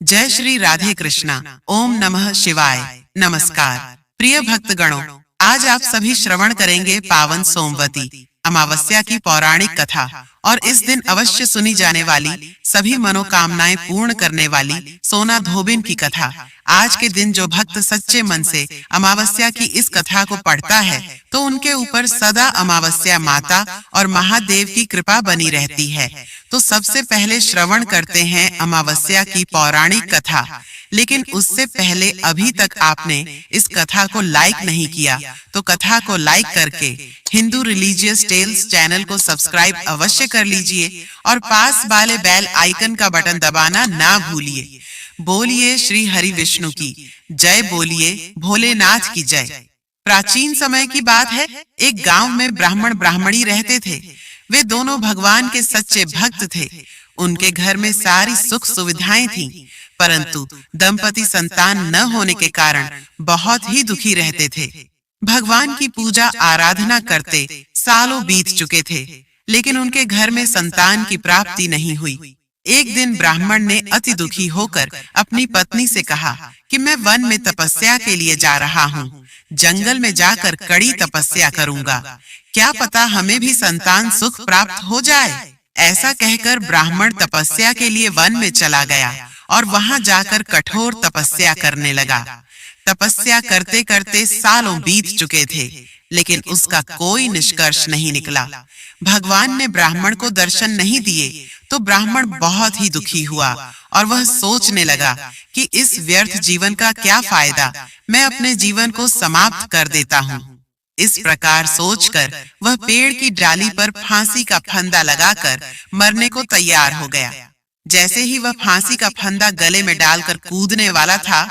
जय श्री राधे कृष्णा। ओम नमः शिवाय। नमस्कार प्रिय भक्तगणों, आज आप सभी श्रवण करेंगे पावन सोमवती अमावस्या की पौराणिक कथा और इस दिन अवश्य सुनी जाने वाली सभी मनोकामनाएं पूर्ण करने वाली सोना धोबिन की कथा। आज के दिन जो भक्त सच्चे मन से अमावस्या की इस कथा को पढ़ता है तो उनके ऊपर सदा अमावस्या माता और महादेव की कृपा बनी रहती है। तो सबसे पहले श्रवण करते हैं अमावस्या की पौराणिक कथा। लेकिन उससे पहले अभी तक आपने इस कथा को लाइक नहीं किया तो कथा को लाइक करके हिंदू रिलीजियस टेल्स चैनल को सब्सक्राइब अवश्य कर लीजिए और पास वाले बेल आइकन का बटन दबाना ना भूलिए। बोलिए श्री हरि विष्णु की जय, बोलिए भोलेनाथ की जय। प्राचीन समय की बात है, एक गांव में ब्राह्मण ब्राह्मणी रहते थे। वे दोनों भगवान के सच्चे भक्त थे। उनके घर में सारी सुख सुविधाएं थीं, परंतु दंपति संतान न होने के कारण बहुत ही दुखी रहते थे। भगवान की पूजा आराधना करते सालों बीत चुके थे, लेकिन उनके घर में संतान की प्राप्ति नहीं हुई। एक दिन ब्राह्मण ने अति दुखी होकर अपनी पत्नी से कहा कि मैं वन में तपस्या के लिए जा रहा हूँ, जंगल में जाकर कड़ी तपस्या करूंगा, क्या पता हमें भी संतान सुख प्राप्त हो जाए। ऐसा कहकर ब्राह्मण तपस्या के लिए वन में चला गया और वहां जाकर कठोर तपस्या करने लगा। तपस्या करते करते सालों बीत चुके थे, लेकिन उसका कोई निष्कर्ष नहीं निकला। भगवान ने ब्राह्मण को दर्शन नहीं दिए तो ब्राह्मण बहुत ही दुखी हुआ और वह सोचने लगा कि इस व्यर्थ जीवन का क्या फायदा, मैं अपने जीवन को समाप्त कर देता हूँ। इस प्रकार सोचकर वह पेड़ की डाली पर फांसी का फंदा लगाकर मरने को तैयार हो गया। जैसे ही वह फांसी का फंदा गले में डालकर कूदने वाला था,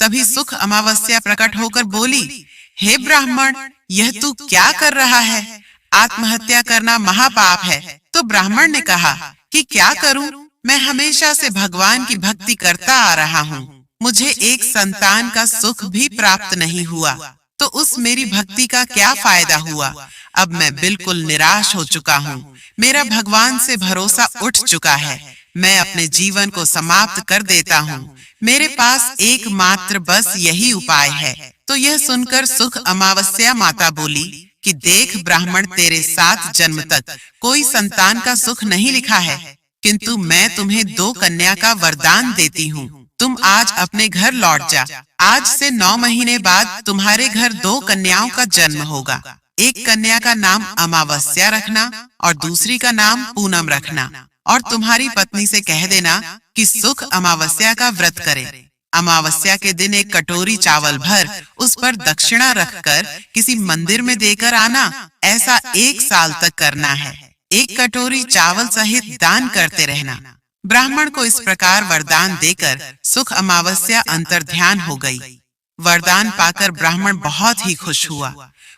तभी सुख अमावस्या प्रकट होकर बोली, हे ब्राह्मण, यह तू क्या कर रहा है? आत्महत्या करना महापाप है। तो ब्राह्मण ने कहा कि क्या करूं, मैं हमेशा से भगवान की भक्ति करता आ रहा हूँ, मुझे एक संतान का सुख भी प्राप्त नहीं हुआ, तो उस मेरी भक्ति का क्या फायदा हुआ। अब मैं बिल्कुल निराश हो चुका हूँ, मेरा भगवान से भरोसा उठ चुका है, मैं अपने जीवन को समाप्त कर देता हूँ, मेरे पास एकमात्र बस यही उपाय है। तो यह सुनकर सुख अमावस्या माता बोली कि देख ब्राह्मण, तेरे 7 जन्म तक कोई संतान का सुख नहीं लिखा है, किंतु मैं तुम्हें 2 कन्या का वरदान देती हूँ। तुम आज अपने घर लौट जा। आज से 9 महीने बाद तुम्हारे घर 2 कन्याओं का जन्म होगा। एक कन्या का नाम अमावस्या रखना और दूसरी का नाम पूनम रखना, और तुम्हारी पत्नी से कह देना कि सुख अमावस्या का व्रत करे। अमावस्या के दिन एक कटोरी चावल भर उस पर दक्षिणा रखकर किसी मंदिर में देकर आना। ऐसा 1 साल तक करना है। एक कटोरी चावल सहित दान करते रहना। ब्राह्मण को इस प्रकार वरदान देकर सुख अमावस्या अंतर्ध्यान हो गई। वरदान पाकर ब्राह्मण बहुत ही खुश हुआ,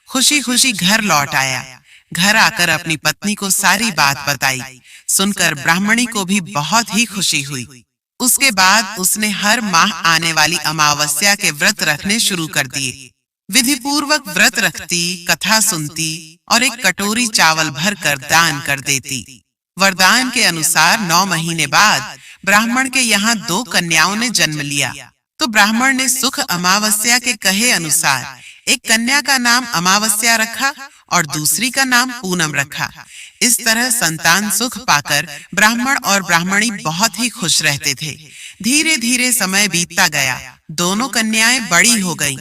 खुशी खुशी घर लौट आया। घर आकर अपनी पत्नी को सारी बात बताई। सुनकर ब्राह्मणी को भी बहुत ही खुशी हुई। उसके बाद उसने हर माह आने वाली अमावस्या के व्रत रखने शुरू कर दिए। विधि पूर्वक व्रत रखती, कथा सुनती और एक कटोरी चावल भरकर दान कर देती। वरदान के अनुसार 9 महीने बाद ब्राह्मण के यहाँ 2 कन्याओं ने जन्म लिया। तो ब्राह्मण ने सुख अमावस्या के कहे अनुसार एक कन्या का नाम अमावस्या रखा और दूसरी का नाम पूनम रखा। इस तरह संतान सुख पाकर ब्राह्मण और ब्राह्मणी बहुत ही खुश रहते थे। धीरे धीरे समय बीतता गया, दोनों कन्याएं बड़ी हो गईं।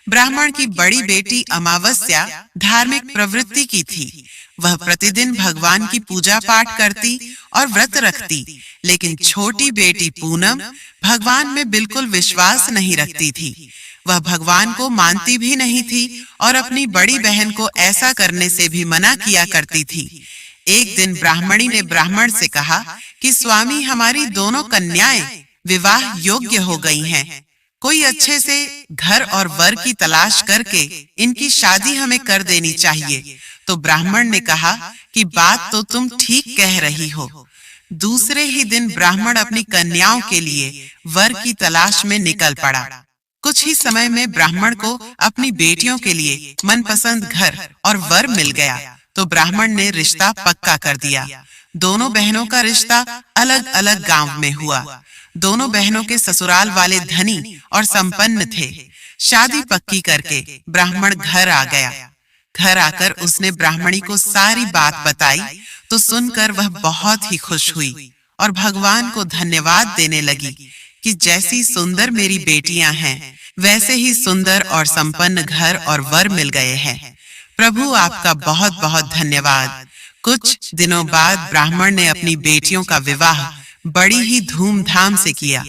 ब्राह्मण की बड़ी बेटी अमावस्या धार्मिक प्रवृत्ति की थी। वह प्रतिदिन भगवान की पूजा पाठ करती और व्रत रखती, लेकिन छोटी बेटी पूनम भगवान में बिल्कुल विश्वास नहीं रखती थी। वह भगवान को मानती भी नहीं थी और अपनी बड़ी बहन को ऐसा करने से भी मना किया करती थी। एक दिन ब्राह्मणी ने ब्राह्मण से कहा कि स्वामी, हमारी दोनों कन्याएं विवाह योग्य हो गई हैं। कोई अच्छे से घर और वर की तलाश करके इनकी शादी हमें कर देनी चाहिए। तो ब्राह्मण ने कहा कि बात तो तुम ठीक कह रही हो। दूसरे ही दिन ब्राह्मण अपनी कन्याओं के लिए वर की तलाश में निकल पड़ा। कुछ ही समय में ब्राह्मण को अपनी बेटियों के लिए मनपसंद घर और वर मिल गया। तो ब्राह्मण ने रिश्ता पक्का कर दिया। दोनों बहनों का रिश्ता अलग अलग गांव में हुआ। दोनों बहनों के ससुराल वाले धनी और संपन्न थे। शादी पक्की करके ब्राह्मण घर आ गया। घर आकर उसने ब्राह्मणी को सारी बात बताई तो सुनकर वह बहुत ही खुश हुई और भगवान को धन्यवाद देने लगी कि जैसी सुंदर मेरी बेटियां हैं, वैसे ही सुंदर और संपन्न घर और वर मिल गए हैं। प्रभु आपका बहुत बहुत धन्यवाद। कुछ दिनों बाद ब्राह्मण ने अपनी बेटियों का विवाह बड़ी ही धूमधाम से किया।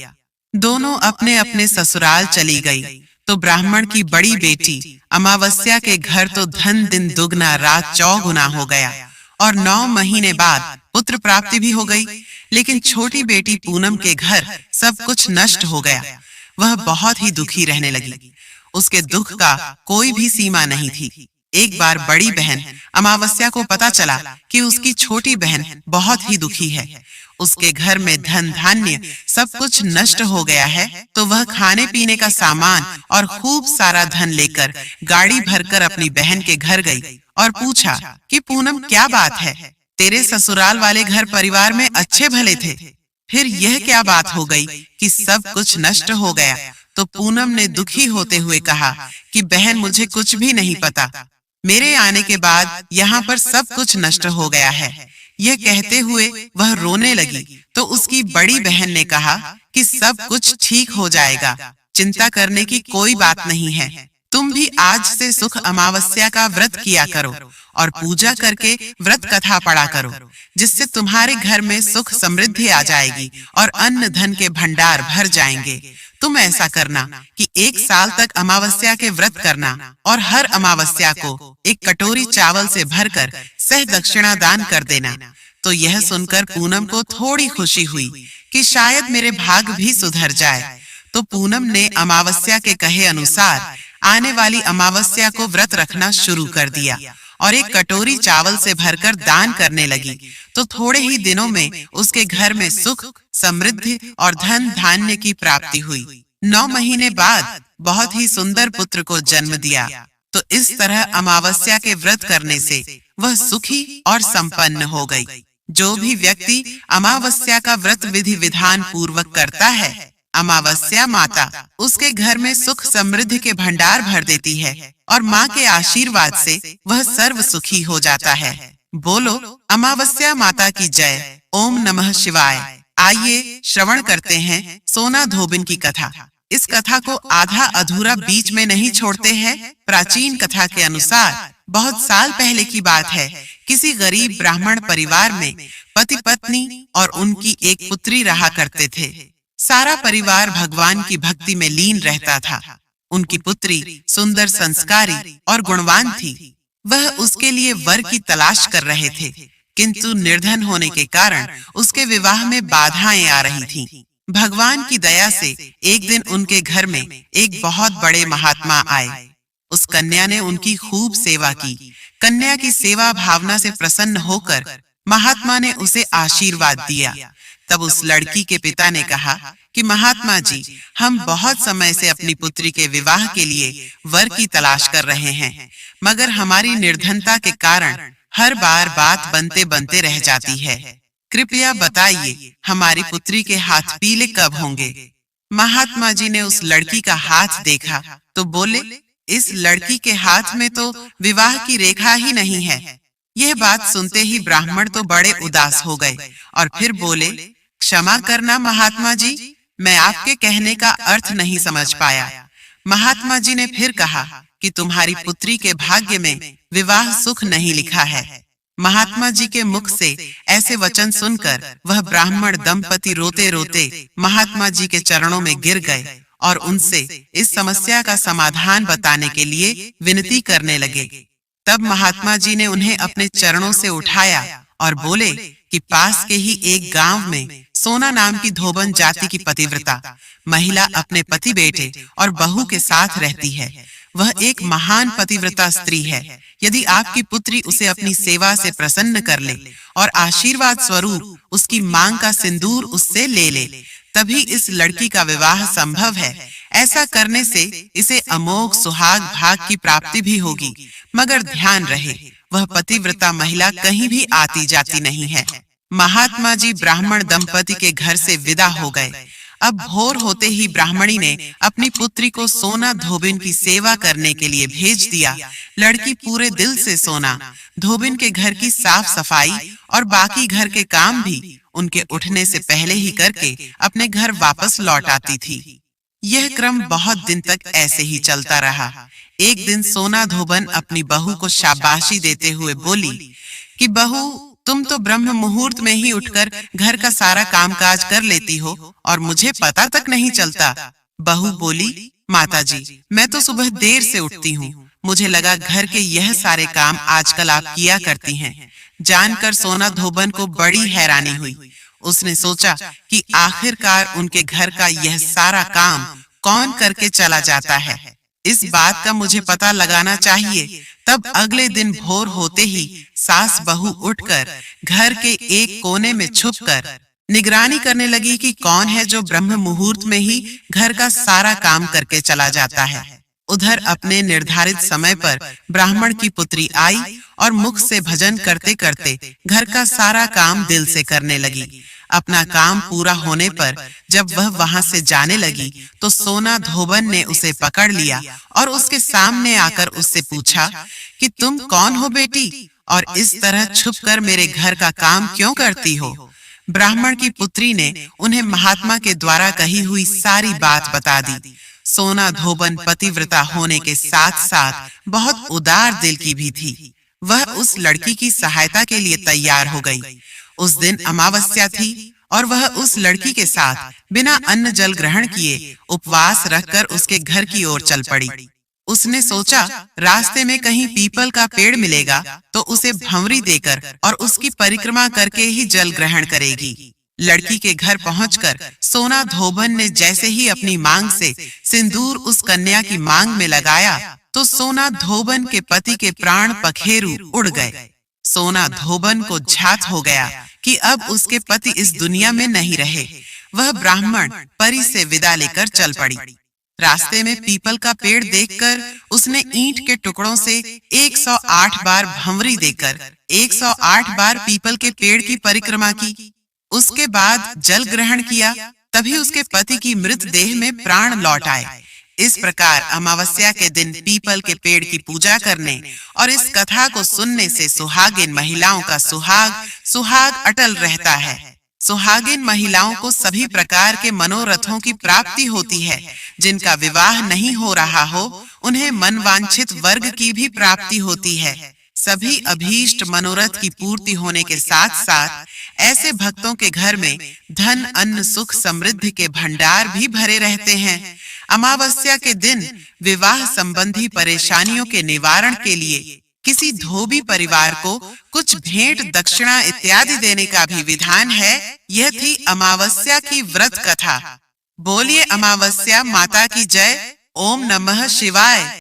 दोनों अपने अपने ससुराल चली गई तो ब्राह्मण की बड़ी बेटी अमावस्या के घर तो धन दिन दुगना रात चौगुना हो गया और 9 महीने बाद पुत्र प्राप्ति भी हो गई। लेकिन छोटी बेटी पूनम के घर सब कुछ नष्ट हो गया। वह बहुत ही दुखी रहने लगी। उसके दुख का कोई भी सीमा नहीं थी। एक बार बड़ी बहन अमावस्या को पता चला कि उसकी छोटी बहन बहुत ही दुखी है। उसके घर में धन धान्य सब कुछ नष्ट हो गया है तो वह खाने पीने का सामान और खूब सारा धन लेकर गाड़ी भरकर अपनी बहन के घर गई और पूछा कि पूनम क्या बात है, तेरे ससुराल वाले घर परिवार में अच्छे भले थे, फिर यह क्या बात हो गई कि सब कुछ नष्ट हो गया। तो पूनम ने दुखी होते हुए कहा कि बहन मुझे कुछ भी नहीं पता, मेरे आने के बाद यहाँ पर सब कुछ नष्ट हो गया है। यह कहते हुए वह रोने लगी तो उसकी बड़ी बहन ने कहा कि सब कुछ ठीक हो जाएगा, चिंता करने की कोई बात नहीं है। तुम भी आज से सुख अमावस्या का व्रत किया करो और पूजा करके व्रत कथा पढ़ा करो, जिससे तुम्हारे घर में सुख समृद्धि आ जाएगी और अन्न धन के भंडार भर जाएंगे। तुम ऐसा करना कि 1 साल तक अमावस्या के व्रत करना और हर अमावस्या को एक कटोरी चावल से भरकर सह दक्षिणा दान कर देना। तो यह सुनकर पूनम को थोड़ी खुशी हुई कि शायद मेरे भाग भी सुधर जाए। तो पूनम ने अमावस्या के कहे अनुसार आने वाली अमावस्या को व्रत रखना शुरू कर दिया और एक कटोरी चावल से भरकर दान करने लगी। तो थोड़े ही दिनों में उसके घर में सुख समृद्धि और धन धान्य की प्राप्ति हुई। 9 महीने बाद बहुत ही सुंदर पुत्र को जन्म दिया। तो इस तरह अमावस्या के व्रत करने से वह सुखी और संपन्न हो गई। जो भी व्यक्ति अमावस्या का व्रत विधि विधान पूर्वक करता है, अमावस्या माता उसके घर में सुख समृद्धि के भंडार भर देती है और माँ के आशीर्वाद से वह सर्व सुखी हो जाता है। बोलो अमावस्या माता की जय। ओम नमः शिवाय। आइए श्रवण करते हैं सोना धोबिन की कथा। इस कथा को आधा अधूरा बीच में नहीं छोड़ते हैं। प्राचीन कथा के अनुसार बहुत साल पहले की बात है। किसी गरीब ब्राह्मण परिवार में पति पत्नी और उनकी एक पुत्री रहा करते थे। सारा परिवार भगवान की भक्ति में लीन रहता था। उनकी पुत्री सुंदर संस्कारी और गुणवान थी। वह उसके लिए वर की तलाश कर रहे थे, किंतु निर्धन होने के कारण उसके विवाह में बाधाएं आ रही थीं। भगवान की दया से एक दिन उनके घर में एक बहुत बड़े महात्मा आए। उस कन्या ने उनकी खूब सेवा की। कन्या की सेवा भावना से प्रसन्न होकर महात्मा ने उसे आशीर्वाद दिया। तब उस लड़की के पिता ने कहा कि महात्मा जी, हम बहुत समय से अपनी पुत्री के विवाह के लिए वर की तलाश कर रहे हैं, मगर हमारी निर्धनता के कारण हर बार बात बनते बनते रह जाती है। कृपया बताइए हमारी पुत्री के हाथ पीले कब होंगे। महात्मा जी ने उस लड़की का हाथ देखा तो बोले, इस लड़की के हाथ में तो विवाह की रेखा ही नहीं है। यह बात सुनते ही ब्राह्मण तो बड़े उदास हो गए और फिर बोले, क्षमा करना महात्मा जी, मैं आपके कहने का अर्थ नहीं समझ पाया। महात्मा जी ने फिर कहा कि तुम्हारी पुत्री के भाग्य में विवाह सुख नहीं लिखा है। महात्मा जी के मुख से ऐसे वचन सुनकर वह ब्राह्मण दंपति रोते रोते महात्मा जी के चरणों में गिर गए और उनसे इस समस्या का समाधान बताने के लिए विनती करने लगे। तब महात्मा जी ने उन्हें अपने चरणों से उठाया और बोले कि पास के ही एक गांव में सोना नाम की धोबन जाति की पतिव्रता महिला अपने पति बेटे और बहू के साथ रहती है। वह एक महान पतिव्रता स्त्री है। यदि आपकी पुत्री उसे अपनी सेवा से प्रसन्न कर ले और आशीर्वाद स्वरूप उसकी मांग का सिंदूर उससे ले ले, तभी इस लड़की का विवाह संभव है। ऐसा करने से इसे अमोघ सुहाग भाग की प्राप्ति भी होगी। मगर ध्यान रहे, वह पतिव्रता महिला कहीं भी आती जाती नहीं है। महात्मा जी ब्राह्मण दंपति के घर से विदा हो गए। अब भोर होते ही ब्राह्मणी ने अपनी पुत्री को सोना धोबिन की सेवा करने के लिए भेज दिया। लड़की पूरे दिल से सोना धोबिन के घर की साफ सफाई और बाकी घर के काम भी उनके उठने से पहले ही करके अपने घर वापस लौट आती थी। यह क्रम बहुत दिन तक ऐसे ही चलता रहा। एक दिन सोना धोबन अपनी बहू को शाबाशी देते हुए बोली कि बहू, तुम तो ब्रह्म मुहूर्त में ही उठकर घर का सारा कामकाज कर लेती हो और मुझे पता तक नहीं चलता। बहू बोली, माताजी, मैं तो सुबह देर से उठती हूँ, मुझे लगा घर के यह सारे काम आजकल आप किया करती हैं। जानकर सोना धोबन को बड़ी हैरानी हुई। उसने सोचा कि आखिरकार उनके घर का यह सारा काम कौन करके चला जाता है। इस बात का मुझे पता लगाना चाहिए। तब अगले दिन भोर होते ही सास बहू उठकर घर के एक कोने में छुपकर निगरानी करने लगी कि कौन है जो ब्रह्म मुहूर्त में ही घर का सारा काम करके चला जाता है। उधर अपने निर्धारित समय पर ब्राह्मण की पुत्री आई और मुख से भजन करते करते घर का सारा काम दिल से करने लगी। अपना काम पूरा होने पर जब वह वहां से जाने लगी तो सोना धोबन ने उसे पकड़ लिया और उसके सामने आकर उससे पूछा कि तुम कौन हो बेटी, और इस तरह छुपकर मेरे घर का काम क्यों करती हो। ब्राह्मण की पुत्री ने उन्हें महात्मा के द्वारा कही हुई सारी बात बता दी। सोना धोबन पतिव्रता होने के साथ साथ बहुत उदार दिल की भी थी। वह उस लड़की की सहायता के लिए तैयार हो गई। उस दिन अमावस्या थी और वह उस लड़की के साथ बिना अन्न जल ग्रहण किए उपवास रखकर उसके घर की ओर चल पड़ी। उसने सोचा रास्ते में कहीं पीपल का पेड़ मिलेगा तो उसे भंवरी देकर और उसकी परिक्रमा करके ही जल ग्रहण करेगी। लड़की के घर पहुंचकर सोना धोबन ने जैसे ही अपनी मांग से सिंदूर उस कन्या की मांग में लगाया तो सोना धोबन के पति के प्राण पखेरु उड़ गए। सोना धोबन को झात हो गया कि अब उसके पति इस दुनिया में नहीं रहे। वह ब्राह्मण परी से विदा लेकर चल पड़ी। रास्ते में पीपल का पेड़ देखकर उसने ईंट के टुकड़ों से 108 बार भंवरी देकर 108 बार पीपल के पेड़ की परिक्रमा की। उसके बाद जल ग्रहण किया, तभी उसके पति की मृत देह में प्राण लौट आए। इस प्रकार अमावस्या के दिन पीपल के पेड़ की पूजा करने और इस कथा को सुनने से सुहागिन महिलाओं का सुहाग अटल रहता है। सुहागिन महिलाओं को सभी प्रकार के मनोरथों की प्राप्ति होती है। जिनका विवाह नहीं हो रहा हो उन्हें मनवांछित वर्ग की भी प्राप्ति होती है। सभी अभीष्ट मनोरथ की पूर्ति होने के साथ साथ ऐसे भक्तों के घर में धन अन्न सुख समृद्धि के भंडार भी भरे रहते हैं। अमावस्या के दिन विवाह संबंधी परेशानियों के निवारण के लिए किसी धोबी परिवार को कुछ भेंट दक्षिणा इत्यादि देने का भी विधान है। यह थी अमावस्या की व्रत कथा। बोलिए अमावस्या माता की जय। ओम नमः शिवाय।